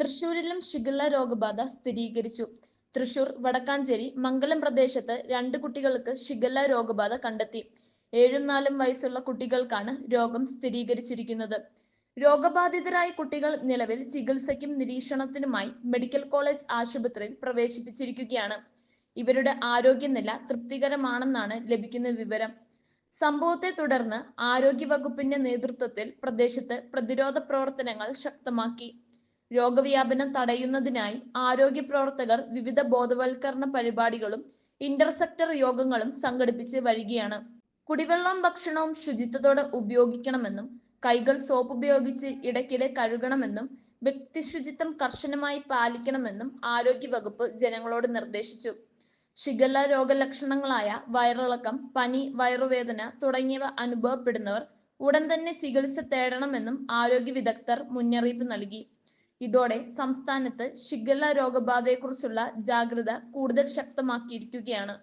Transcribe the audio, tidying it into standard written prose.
തൃശൂരിലും shigella രോഗബാധ സ്ഥിരീകരിച്ചു. തൃശൂർ വടക്കാഞ്ചേരി മംഗലം പ്രദേശത്ത് 2 കുട്ടികൾക്ക് ഷിഗല്ല രോഗബാധ കണ്ടെത്തി. 7ഉം 4ഉം വയസ്സുള്ള കുട്ടികൾക്കാണ് രോഗം സ്ഥിരീകരിച്ചിരിക്കുന്നത്. രോഗബാധിതരായ കുട്ടികൾ നിലവിൽ ചികിത്സയ്ക്കും നിരീക്ഷണത്തിനുമായി മെഡിക്കൽ കോളേജ് ആശുപത്രിയിൽ പ്രവേശിപ്പിച്ചിരിക്കുകയാണ്. ഇവരുടെ ആരോഗ്യനില തൃപ്തികരമാണെന്നാണ് ലഭിക്കുന്ന വിവരം. സംഭവത്തെ തുടർന്ന് ആരോഗ്യവകുപ്പിന്റെ നേതൃത്വത്തിൽ പ്രദേശത്ത് പ്രതിരോധ പ്രവർത്തനങ്ങൾ ശക്തമാക്കി. രോഗവ്യാപനം തടയുന്നതിനായി ആരോഗ്യ പ്രവർത്തകർ വിവിധ ബോധവൽക്കരണ പരിപാടികളും ഇന്റർസെക്ടർ യോഗങ്ങളും സംഘടിപ്പിച്ച് വരികയാണ്. കുടിവെള്ളവും ഭക്ഷണവും ശുചിത്വത്തോടെ ഉപയോഗിക്കണമെന്നും കൈകൾ സോപ്പ് ഉപയോഗിച്ച് ഇടയ്ക്കിടെ കഴുകണമെന്നും വ്യക്തിശുചിത്വം കർശനമായി പാലിക്കണമെന്നും ആരോഗ്യവകുപ്പ് ജനങ്ങളോട് നിർദ്ദേശിച്ചു. ഷിഗല്ല രോഗലക്ഷണങ്ങളായ വയറിളക്കം, പനി, വയറുവേദന തുടങ്ങിയവ അനുഭവപ്പെടുന്നവർ ഉടൻ തന്നെ ചികിത്സ തേടണമെന്നും ആരോഗ്യ വിദഗ്ധർ മുന്നറിയിപ്പ് നൽകി. ഇതോടെ സംസ്ഥാനത്ത് ഷിഗല്ല രോഗബാധയെക്കുറിച്ചുള്ള ജാഗ്രത കൂടുതൽ ശക്തമാക്കിയിരിക്കുകയാണ്.